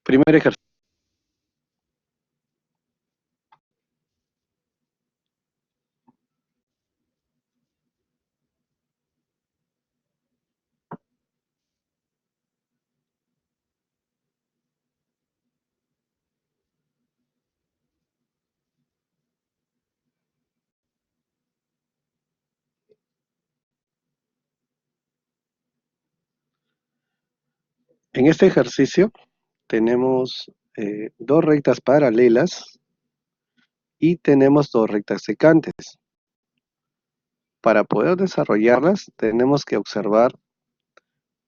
Primer ejercicio. En este ejercicio tenemos dos rectas paralelas y tenemos dos rectas secantes. Para poder desarrollarlas tenemos que observar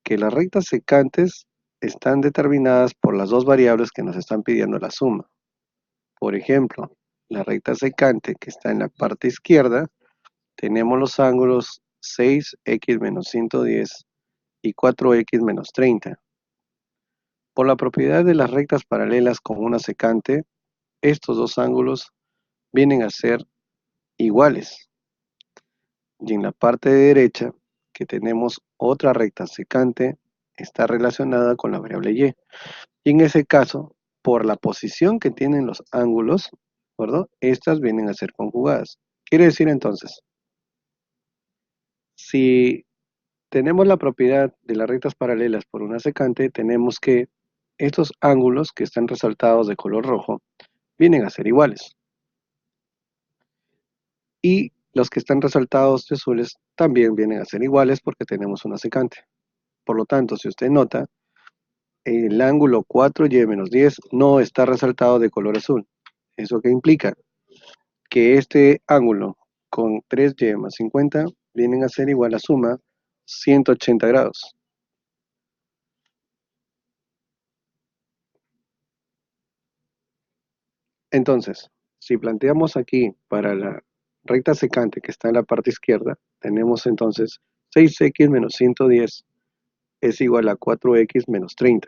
que las rectas secantes están determinadas por las dos variables que nos están pidiendo la suma. Por ejemplo, la recta secante que está en la parte izquierda, tenemos los ángulos 6x menos 110 y 4x menos 30. Por la propiedad de las rectas paralelas con una secante, estos dos ángulos vienen a ser iguales. Y en la parte derecha, que tenemos otra recta secante, está relacionada con la variable y. Y en ese caso, por la posición que tienen los ángulos, ¿de acuerdo? Estas vienen a ser conjugadas. Quiere decir entonces, si tenemos la propiedad de las rectas paralelas por una secante, tenemos que estos ángulos que están resaltados de color rojo vienen a ser iguales. Y los que están resaltados de azules también vienen a ser iguales porque tenemos una secante. Por lo tanto, si usted nota, el ángulo 4y menos 10 no está resaltado de color azul. ¿Eso qué implica? Que este ángulo con 3y más 50 vienen a ser igual a suma 180 grados. Entonces, si planteamos aquí para la recta secante que está en la parte izquierda, tenemos entonces 6x menos 110 es igual a 4x menos 30.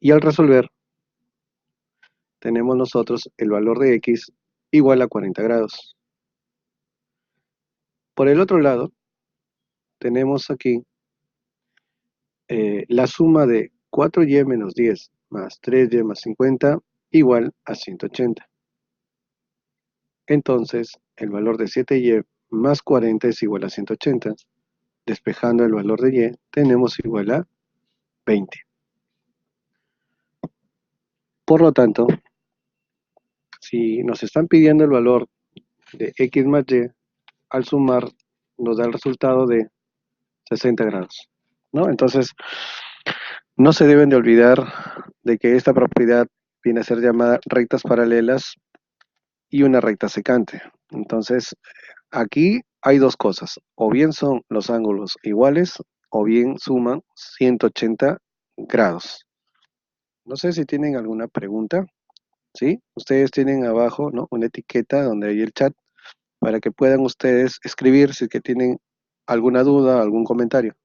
Y al resolver, tenemos nosotros el valor de x igual a 40 grados. Por el otro lado, tenemos aquí la suma de 4y menos 10 más 3y más 50 igual a 180. Entonces, el valor de 7y más 40 es igual a 180. Despejando el valor de y, tenemos igual a 20. Por lo tanto, si nos están pidiendo el valor de x más y, al sumar nos da el resultado de 60 grados, ¿no? Entonces, no se deben de olvidar de que esta propiedad viene a ser llamada rectas paralelas y una recta secante. Entonces, aquí hay dos cosas, o bien son los ángulos iguales, o bien suman 180 grados. No sé si tienen alguna pregunta, ¿sí? Ustedes tienen abajo, ¿no?, una etiqueta donde hay el chat para que puedan ustedes escribir si que tienen alguna duda, algún comentario.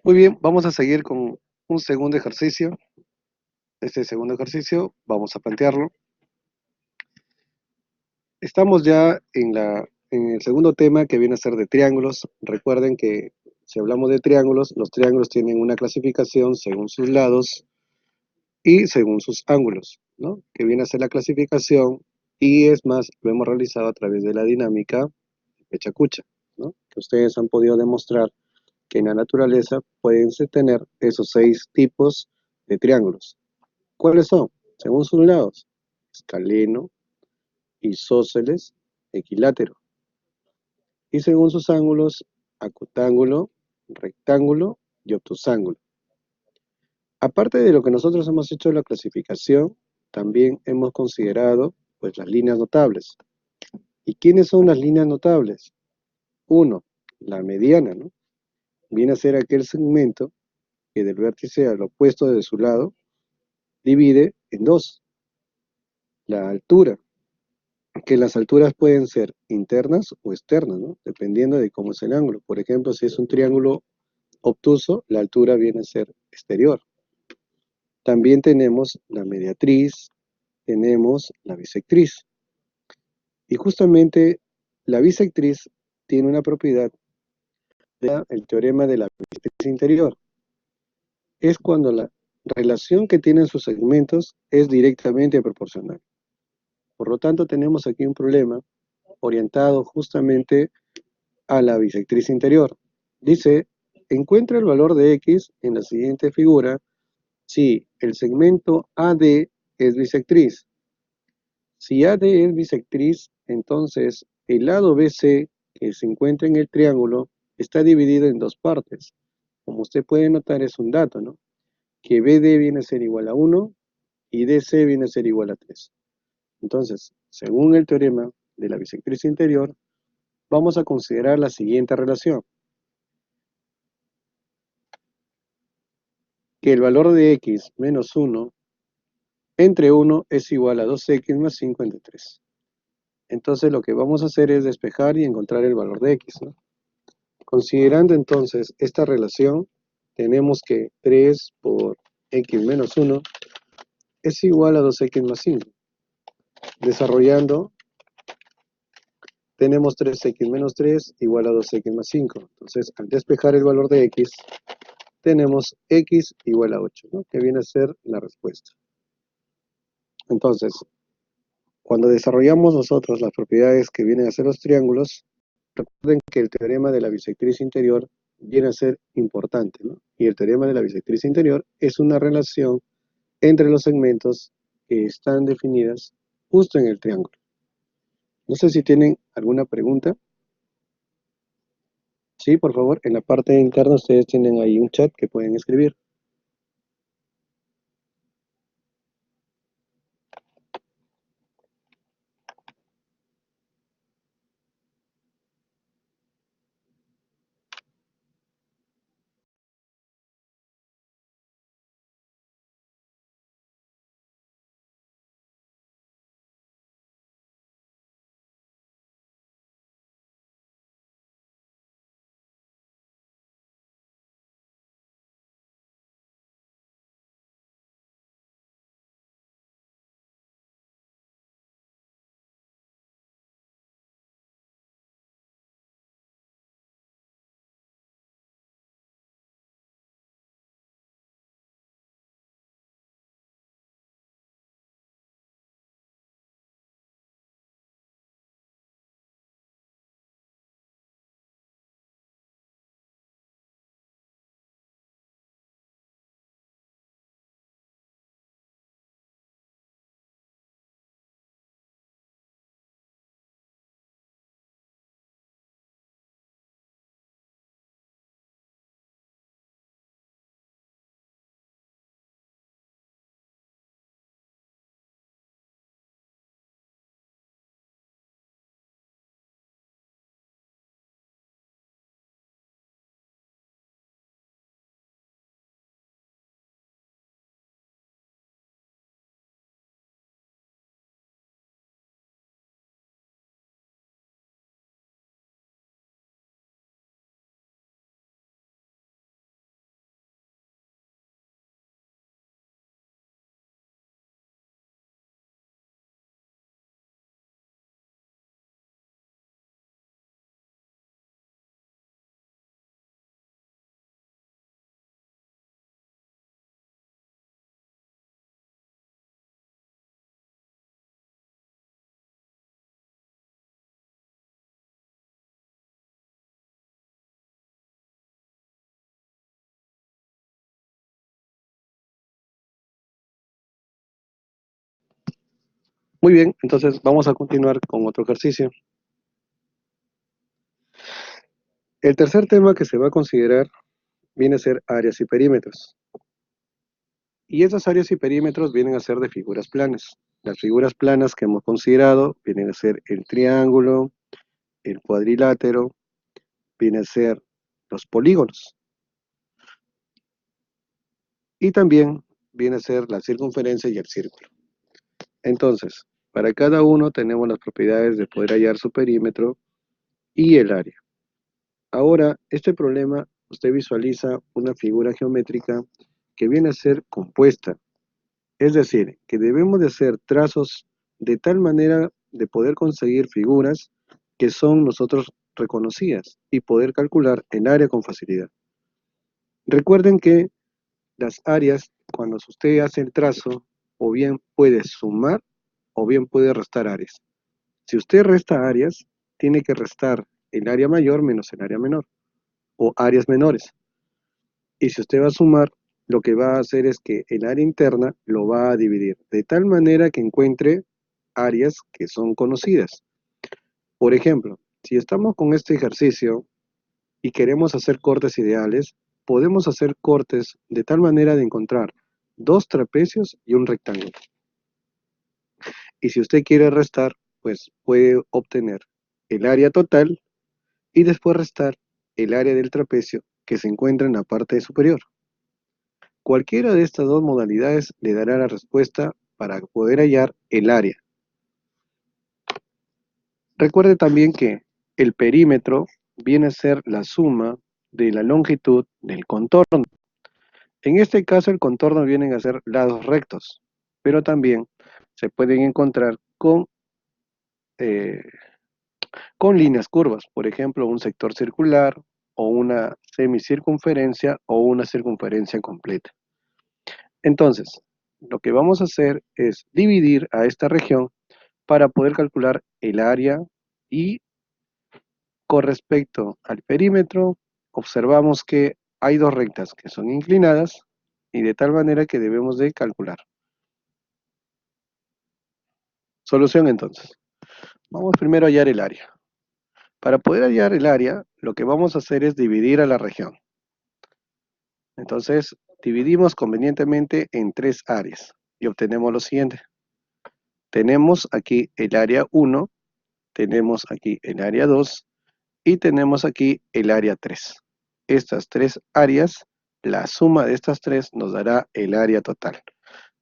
Muy bien, vamos a seguir con un segundo ejercicio. Este segundo ejercicio vamos a plantearlo. Estamos ya en el segundo tema que viene a ser de triángulos. Recuerden que si hablamos de triángulos, los triángulos tienen una clasificación según sus lados y según sus ángulos, ¿no? Que viene a ser la clasificación y es más, lo hemos realizado a través de la dinámica Pechacucha, ¿no? Que ustedes han podido demostrar que en la naturaleza pueden tener esos 6 tipos de triángulos. ¿Cuáles son? Según sus lados, escaleno, isósceles, equilátero. Y según sus ángulos, acutángulo, rectángulo y obtusángulo. Aparte de lo que nosotros hemos hecho la clasificación, también hemos considerado pues las líneas notables. ¿Y quiénes son las líneas notables? Uno, la mediana, ¿no? Viene a ser aquel segmento que del vértice al opuesto de su lado divide en dos. La altura, que las alturas pueden ser internas o externas, ¿no? Dependiendo de cómo es el ángulo. Por ejemplo, si es un triángulo obtuso, la altura viene a ser exterior. También tenemos la mediatriz, tenemos la bisectriz. Y justamente la bisectriz tiene una propiedad del teorema de la bisectriz interior. Es cuando la relación que tienen sus segmentos es directamente proporcional. Por lo tanto, tenemos aquí un problema orientado justamente a la bisectriz interior. Dice, encuentra el valor de x en la siguiente figura si el segmento AD es bisectriz. Si AD es bisectriz, entonces el lado BC que se encuentra en el triángulo está dividido en dos partes. Como usted puede notar, es un dato, ¿no? Que BD viene a ser igual a 1 y DC viene a ser igual a 3. Entonces, según el teorema de la bisectriz interior, vamos a considerar la siguiente relación. Que el valor de x menos 1 entre 1 es igual a 2x más 5 entre 3. Entonces lo que vamos a hacer es despejar y encontrar el valor de x, ¿no? Considerando entonces esta relación, tenemos que 3 por x menos 1 es igual a 2x más 5. Desarrollando, tenemos 3x menos 3 igual a 2x más 5. Entonces, al despejar el valor de x, tenemos x igual a 8, ¿no? Que viene a ser la respuesta. Entonces, cuando desarrollamos nosotros las propiedades que vienen a ser los triángulos, recuerden que el teorema de la bisectriz interior viene a ser importante, ¿no? Y el teorema de la bisectriz interior es una relación entre los segmentos que están definidas justo en el triángulo. No sé si tienen alguna pregunta. Sí, por favor, en la parte interna ustedes tienen ahí un chat que pueden escribir. Muy bien, entonces vamos a continuar con otro ejercicio. El tercer tema que se va a considerar viene a ser áreas y perímetros. Y esas áreas y perímetros vienen a ser de figuras planas. Las figuras planas que hemos considerado vienen a ser el triángulo, el cuadrilátero, viene a ser los polígonos. Y también viene a ser la circunferencia y el círculo. Entonces, para cada uno tenemos las propiedades de poder hallar su perímetro y el área. Ahora, este problema, usted visualiza una figura geométrica que viene a ser compuesta. Es decir, que debemos de hacer trazos de tal manera de poder conseguir figuras que son nosotros reconocidas y poder calcular el área con facilidad. Recuerden que las áreas, cuando usted hace el trazo, o bien puede sumar o bien puede restar áreas. Si usted resta áreas, tiene que restar el área mayor menos el área menor, o áreas menores. Y si usted va a sumar, lo que va a hacer es que el área interna lo va a dividir, de tal manera que encuentre áreas que son conocidas. Por ejemplo, si estamos con este ejercicio y queremos hacer cortes ideales, podemos hacer cortes de tal manera de encontrar dos trapecios y un rectángulo. Y si usted quiere restar, pues puede obtener el área total y después restar el área del trapecio que se encuentra en la parte superior. Cualquiera de estas dos modalidades le dará la respuesta para poder hallar el área. Recuerde también que el perímetro viene a ser la suma de la longitud del contorno. En este caso el contorno vienen a ser lados rectos, pero también se pueden encontrar eh, con líneas curvas, por ejemplo, un sector circular o una semicircunferencia o una circunferencia completa. Entonces, lo que vamos a hacer es dividir a esta región para poder calcular el área y con respecto al perímetro, observamos que hay dos rectas que son inclinadas y de tal manera que debemos de calcular. Solución entonces. Vamos primero a hallar el área. Para poder hallar el área, lo que vamos a hacer es dividir a la región. Entonces, dividimos convenientemente en tres áreas y obtenemos lo siguiente. Tenemos aquí el área 1, tenemos aquí el área 2 y tenemos aquí el área 3. Estas tres áreas, la suma de estas tres nos dará el área total.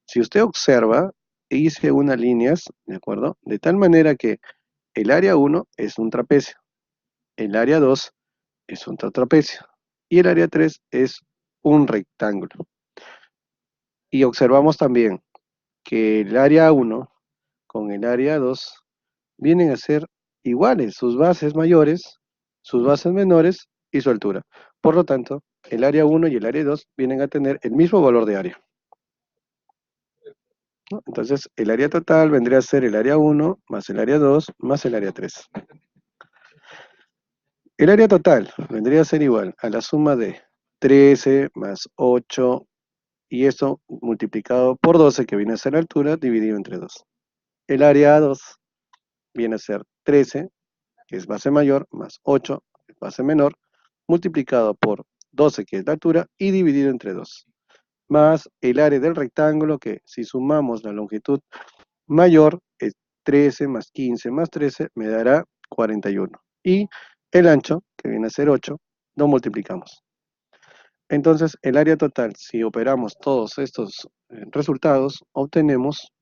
Si usted observa, hice unas líneas, ¿de acuerdo? De tal manera que el área 1 es un trapecio, el área 2 es otro trapecio y el área 3 es un rectángulo. Y observamos también que el área 1 con el área 2 vienen a ser iguales, sus bases mayores, sus bases menores y su altura. Por lo tanto, el área 1 y el área 2 vienen a tener el mismo valor de área, ¿no? Entonces, el área total vendría a ser el área 1 más el área 2 más el área 3. El área total vendría a ser igual a la suma de 13 más 8 y esto multiplicado por 12, que viene a ser la altura, dividido entre 2. El área 2 viene a ser 13, que es base mayor, más 8, que es base menor, multiplicado por 12, que es la altura, y dividido entre 2. Más el área del rectángulo, que si sumamos la longitud mayor, es 13 más 15 más 13, me dará 41. Y el ancho, que viene a ser 8, lo multiplicamos. Entonces, el área total, si operamos todos estos resultados, obtenemos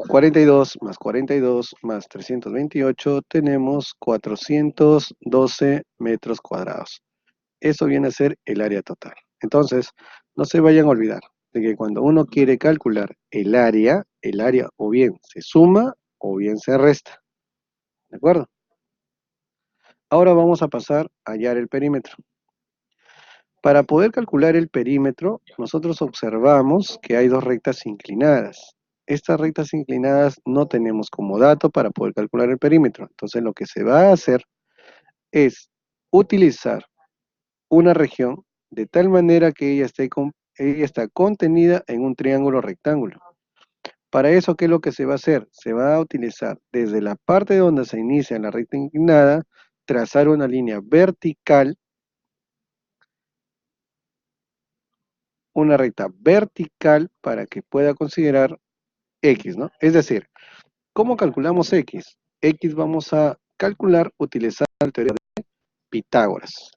42 más 42 más 328, tenemos 412 metros cuadrados. Eso viene a ser el área total. Entonces, no se vayan a olvidar de que cuando uno quiere calcular el área o bien se suma o bien se resta. ¿De acuerdo? Ahora vamos a pasar a hallar el perímetro. Para poder calcular el perímetro, nosotros observamos que hay dos rectas inclinadas. Estas rectas inclinadas no tenemos como dato para poder calcular el perímetro. Entonces lo que se va a hacer es utilizar una región de tal manera que ella esté ella está contenida en un triángulo rectángulo. Para eso, ¿qué es lo que se va a hacer? Se va a utilizar desde la parte donde se inicia la recta inclinada, trazar una línea vertical, una recta vertical para que pueda considerar X, ¿no? Es decir, ¿cómo calculamos X? X vamos a calcular utilizando la teoría de Pitágoras.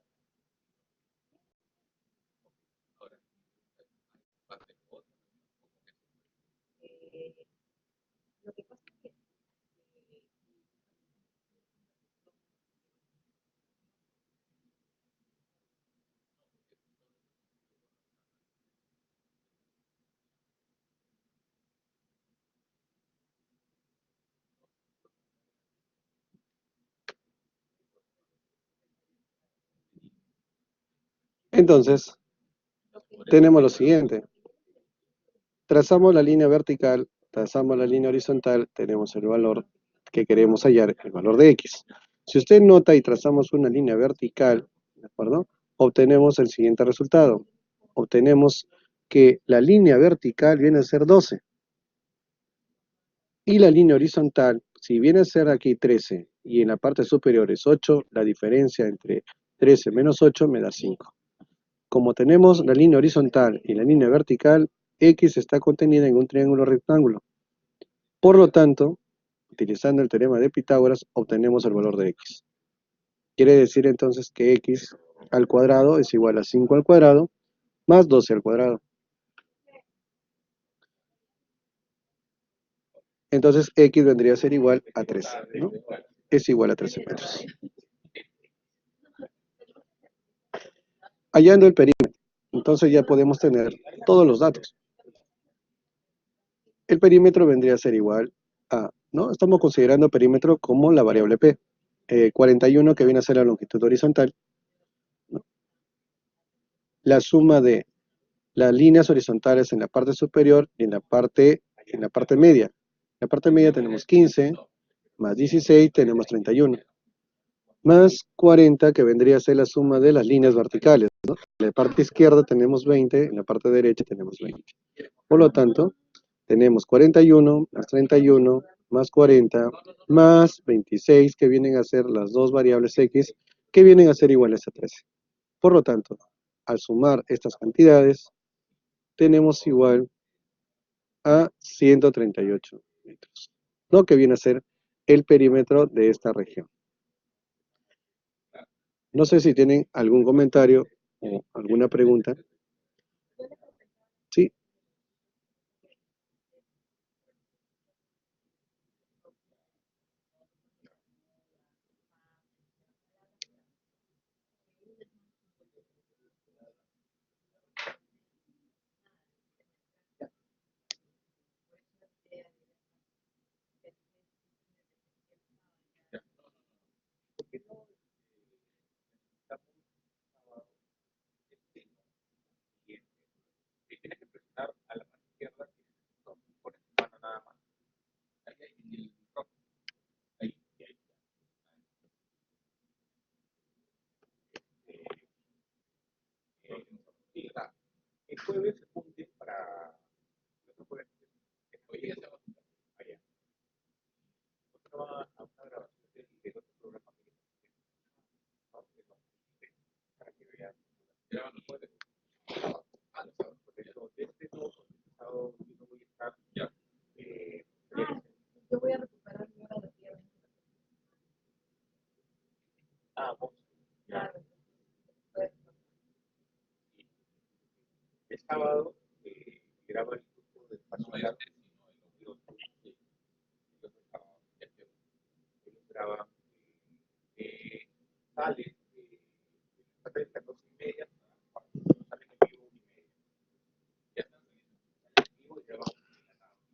Entonces, tenemos lo siguiente. Trazamos la línea vertical, trazamos la línea horizontal, tenemos el valor que queremos hallar, el valor de X. Si usted nota y trazamos una línea vertical, ¿de acuerdo? Obtenemos el siguiente resultado. Obtenemos que la línea vertical viene a ser 12. Y la línea horizontal, si viene a ser aquí 13 y en la parte superior es 8, la diferencia entre 13 menos 8 me da 5. Como tenemos la línea horizontal y la línea vertical, X está contenida en un triángulo rectángulo. Por lo tanto, utilizando el teorema de Pitágoras, obtenemos el valor de X. Quiere decir entonces que X al cuadrado es igual a 5 al cuadrado más 12 al cuadrado. Entonces X vendría a ser igual a 13, ¿no? Es igual a 13 metros. Hallando el perímetro, entonces ya podemos tener todos los datos. El perímetro vendría a ser igual a, ¿no? Estamos considerando perímetro como la variable P. 41 que viene a ser la longitud horizontal, ¿no? La suma de las líneas horizontales en la parte superior y en la parte media. En la parte media tenemos 15, más 16 tenemos 31, más 40 que vendría a ser la suma de las líneas verticales, ¿no? En la parte izquierda tenemos 20, en la parte derecha tenemos 20. Por lo tanto, tenemos 41 más 31 más 40 más 26 que vienen a ser las dos variables X que vienen a ser iguales a 13. Por lo tanto, al sumar estas cantidades, tenemos igual a 138 metros, lo que viene a ser el perímetro de esta región. No sé si tienen algún comentario o alguna pregunta. Sí.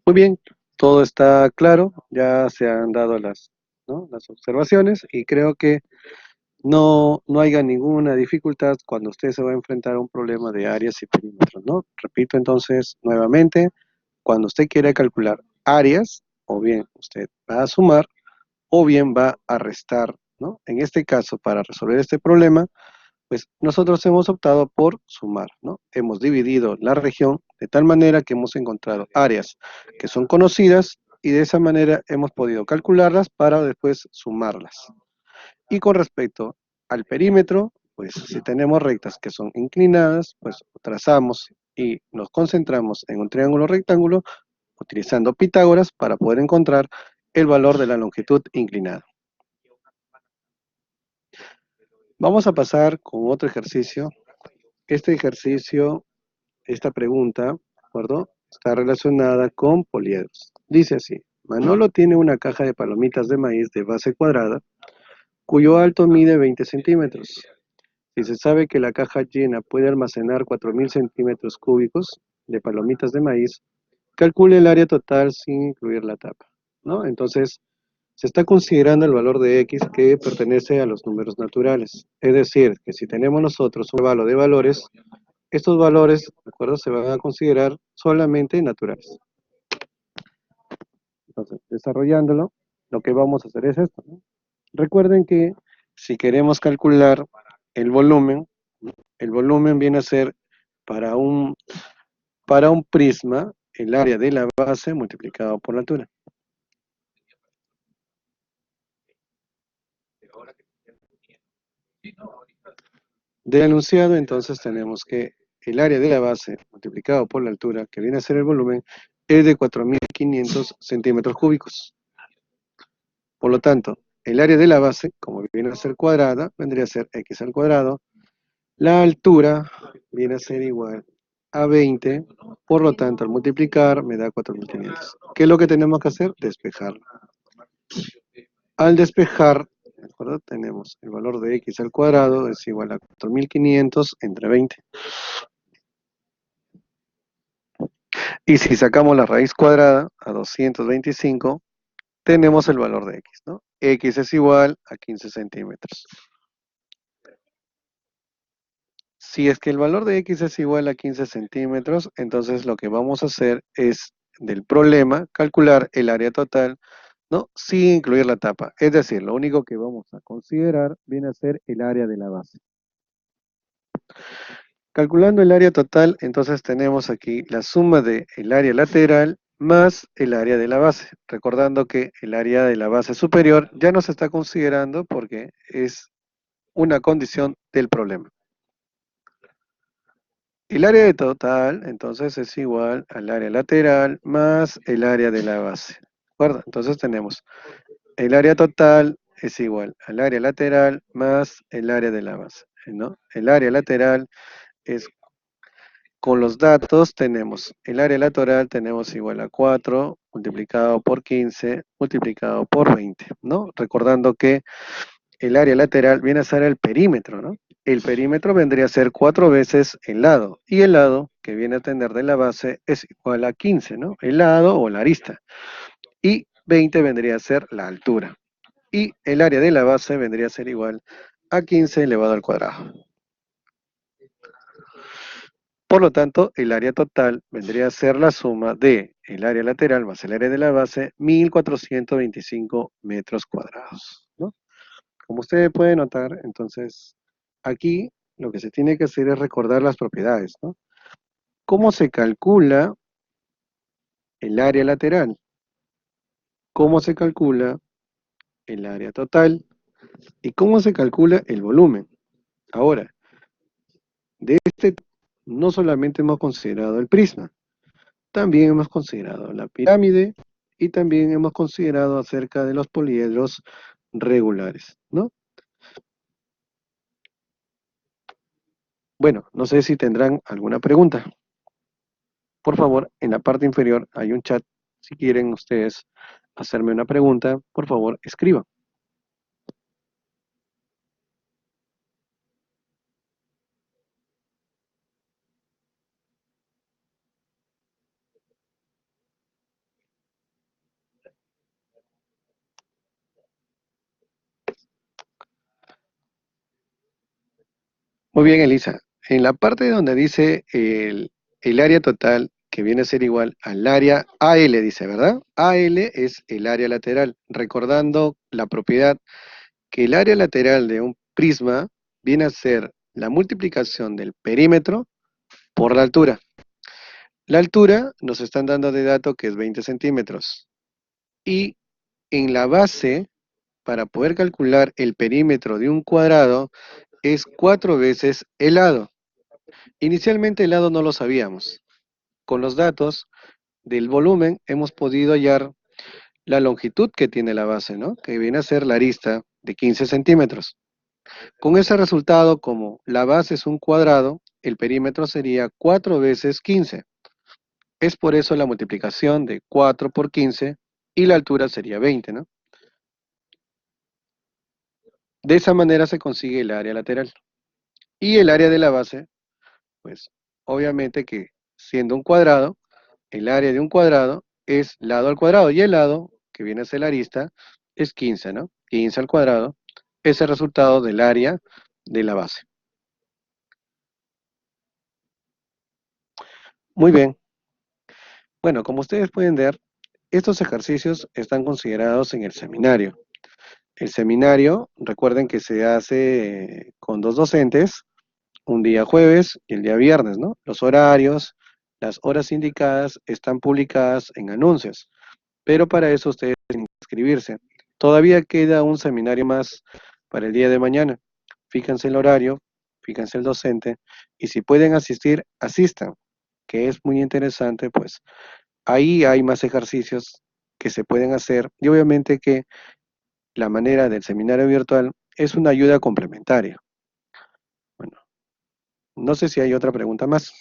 Muy bien, todo está claro, ya se han dado las, ¿no?, las observaciones y creo que no haya ninguna dificultad cuando usted se va a enfrentar a un problema de áreas y perímetros, ¿no? Repito entonces nuevamente, cuando usted quiere calcular áreas, o bien usted va a sumar o bien va a restar, ¿no? En este caso, para resolver este problema, Pues nosotros hemos optado por sumar, ¿no? Hemos dividido la región de tal manera que hemos encontrado áreas que son conocidas y de esa manera hemos podido calcularlas para después sumarlas. Y con respecto al perímetro, pues si tenemos rectas que son inclinadas, pues trazamos y nos concentramos en un triángulo rectángulo utilizando Pitágoras para poder encontrar el valor de la longitud inclinada. Vamos a pasar con otro ejercicio. Este ejercicio, esta pregunta, ¿de acuerdo? Está relacionada con poliedros. Dice así: Manolo tiene una caja de palomitas de maíz de base cuadrada, cuyo alto mide 20 centímetros. Si se sabe que la caja llena puede almacenar 4.000 centímetros cúbicos de palomitas de maíz, calcule el área total sin incluir la tapa, ¿no? Entonces, se está considerando el valor de X que pertenece a los números naturales. Es decir, que si tenemos nosotros un valor de valores, estos valores, ¿de acuerdo?, se van a considerar solamente naturales. Entonces, desarrollándolo, lo que vamos a hacer es esto, ¿no? Recuerden que si queremos calcular el volumen viene a ser para un prisma el área de la base multiplicado por la altura. Del enunciado, entonces, tenemos que el área de la base multiplicado por la altura, que viene a ser el volumen, es de 4.500 centímetros cúbicos. Por lo tanto, el área de la base, como viene a ser cuadrada, vendría a ser x al cuadrado. La altura viene a ser igual a 20, por lo tanto, al multiplicar me da 4.500. ¿Qué es lo que tenemos que hacer? Despejarlo. Al despejar, ¿de acuerdo?, tenemos el valor de x al cuadrado es igual a 4.500 entre 20. Y si sacamos la raíz cuadrada a 225, tenemos el valor de x, ¿no? X es igual a 15 centímetros. Si es que el valor de x es igual a 15 centímetros, entonces lo que vamos a hacer es, del problema, calcular el área total, ¿no?, sin incluir la tapa. Es decir, lo único que vamos a considerar viene a ser el área de la base. Calculando el área total, entonces tenemos aquí la suma del área lateral más el área de la base. Recordando que el área de la base superior ya no se está considerando porque es una condición del problema. El área de total, entonces, es igual al área lateral más el área de la base. ¿De acuerdo? Entonces tenemos el área total es igual al área lateral más el área de la base, ¿no? El área lateral es, con los datos tenemos el área lateral, tenemos igual a 4 multiplicado por 15 multiplicado por 20, ¿no? Recordando que el área lateral viene a ser el perímetro, ¿no? El perímetro vendría a ser 4 veces el lado, y el lado que viene a tener de la base es igual a 15, ¿no? El lado o la arista. Y 20 vendría a ser la altura. Y el área de la base vendría a ser igual a 15 elevado al cuadrado. Por lo tanto, el área total vendría a ser la suma de el área lateral más el área de la base, 1.425 metros cuadrados, ¿no? Como ustedes pueden notar, entonces, aquí lo que se tiene que hacer es recordar las propiedades, ¿no? ¿Cómo se calcula el área lateral? ¿Cómo se calcula el área total? ¿Y cómo se calcula el volumen? Ahora, de este no solamente hemos considerado el prisma, también hemos considerado la pirámide y también hemos considerado acerca de los poliedros regulares, ¿no? Bueno, no sé si tendrán alguna pregunta. Por favor, en la parte inferior hay un chat. Si quieren ustedes hacerme una pregunta, por favor, escriban. Muy bien, Elisa. En la parte donde dice el área total, que viene a ser igual al área AL, dice, ¿verdad? AL es el área lateral, recordando la propiedad que el área lateral de un prisma viene a ser la multiplicación del perímetro por la altura. La altura nos están dando de dato que es 20 centímetros. Y en la base, para poder calcular el perímetro de un cuadrado, es 4 veces el lado. Inicialmente el lado no lo sabíamos. Con los datos del volumen hemos podido hallar la longitud que tiene la base, ¿no? Que viene a ser la arista de 15 centímetros. Con ese resultado, como la base es un cuadrado, el perímetro sería 4 veces 15. Es por eso la multiplicación de 4 por 15 y la altura sería 20, ¿no? De esa manera se consigue el área lateral. Y el área de la base, pues obviamente que siendo un cuadrado, el área de un cuadrado es lado al cuadrado y el lado, que viene a ser la arista, es 15, ¿no? 15 al cuadrado es el resultado del área de la base. Muy bien. Bueno, como ustedes pueden ver, estos ejercicios están considerados en el seminario. El seminario, recuerden que se hace con dos docentes, un día jueves y el día viernes, ¿no? Los horarios, las horas indicadas están publicadas en anuncios, pero para eso ustedes tienen que inscribirse. Todavía queda un seminario más para el día de mañana. Fíjense el horario, fíjense el docente y si pueden asistir, asistan, que es muy interesante, pues ahí hay más ejercicios que se pueden hacer y obviamente que la manera del seminario virtual es una ayuda complementaria. Bueno, no sé si hay otra pregunta más.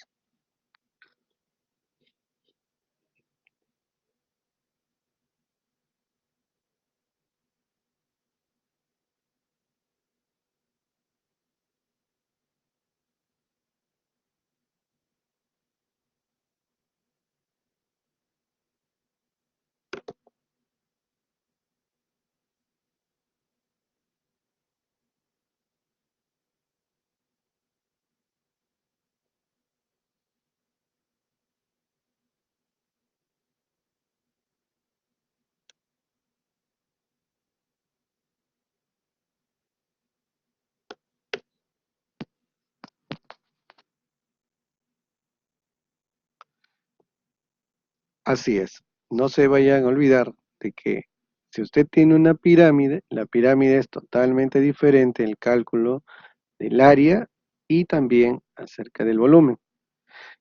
Así es, no se vayan a olvidar de que si usted tiene una pirámide, la pirámide es totalmente diferente el cálculo del área y también acerca del volumen.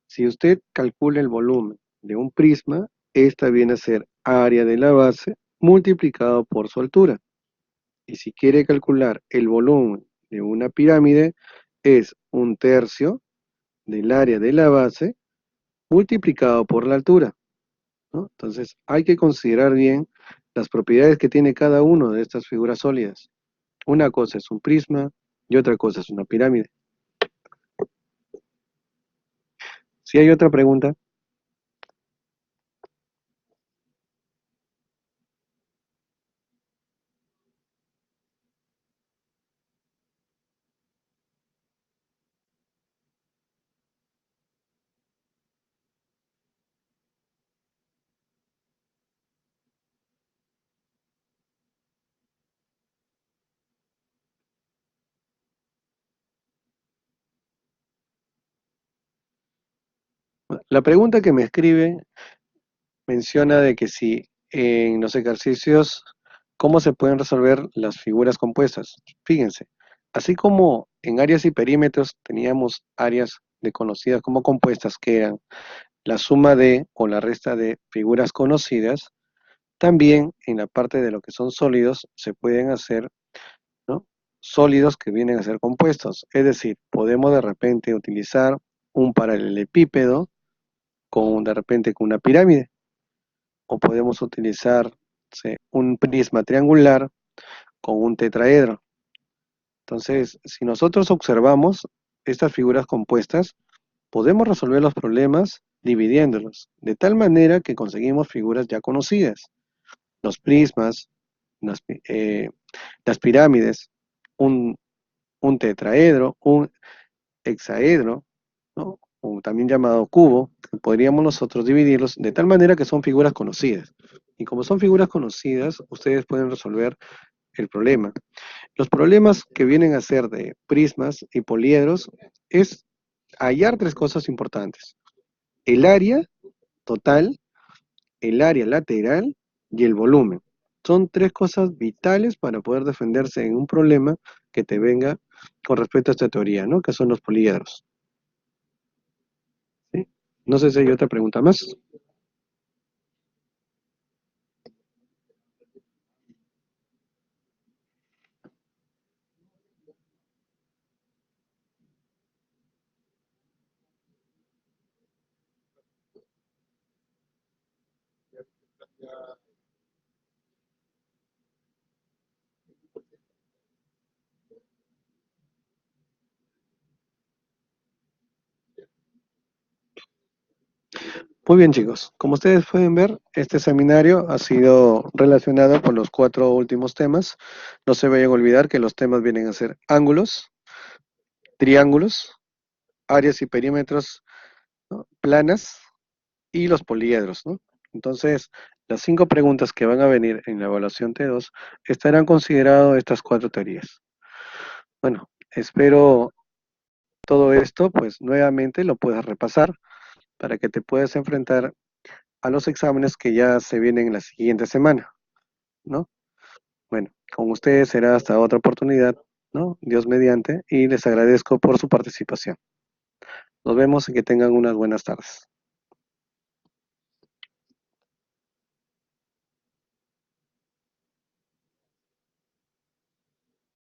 Si usted calcula el volumen de un prisma, esta viene a ser área de la base multiplicado por su altura. Y si quiere calcular el volumen de una pirámide, es un tercio del área de la base multiplicado por la altura, ¿no? Entonces hay que considerar bien las propiedades que tiene cada una de estas figuras sólidas. Una cosa es un prisma y otra cosa es una pirámide. Si hay otra pregunta, la pregunta que me escribe menciona de que si en los ejercicios, ¿cómo se pueden resolver las figuras compuestas? Fíjense, así como en áreas y perímetros teníamos áreas de conocidas como compuestas que eran la suma de o la resta de figuras conocidas, también en la parte de lo que son sólidos se pueden hacer, ¿no? Sólidos que vienen a ser compuestos. Es decir, podemos de repente utilizar un paralelepípedo con de repente con una pirámide o podemos utilizar un prisma triangular con un tetraedro. Entonces, si nosotros observamos estas figuras compuestas, podemos resolver los problemas dividiéndolos, de tal manera que conseguimos figuras ya conocidas. Los prismas, las, las pirámides, un, un tetraedro, un hexaedro, ¿no? O también llamado cubo, podríamos nosotros dividirlos de tal manera que son figuras conocidas. Y como son figuras conocidas, ustedes pueden resolver el problema. Los problemas que vienen a ser de prismas y poliedros es hallar tres cosas importantes. El área total, el área lateral y el volumen. Son tres cosas vitales para poder defenderse en un problema que te venga con respecto a esta teoría, ¿no? Que son los poliedros. ¿Sí? No sé si hay otra pregunta más. Muy bien, chicos. Como ustedes pueden ver, este seminario ha sido relacionado con los cuatro últimos temas. No se vayan a olvidar que los temas vienen a ser ángulos, triángulos, áreas y perímetros, ¿no? Planas y los poliedros, ¿no? Entonces, las cinco preguntas que van a venir en la evaluación T2 estarán consideradas estas cuatro teorías. Bueno, espero todo esto, pues nuevamente lo puedas repasar para que te puedas enfrentar a los exámenes que ya se vienen la siguiente semana, ¿no? Bueno, con ustedes será hasta otra oportunidad, ¿no? Dios mediante, y les agradezco por su participación. Nos vemos y que tengan unas buenas tardes.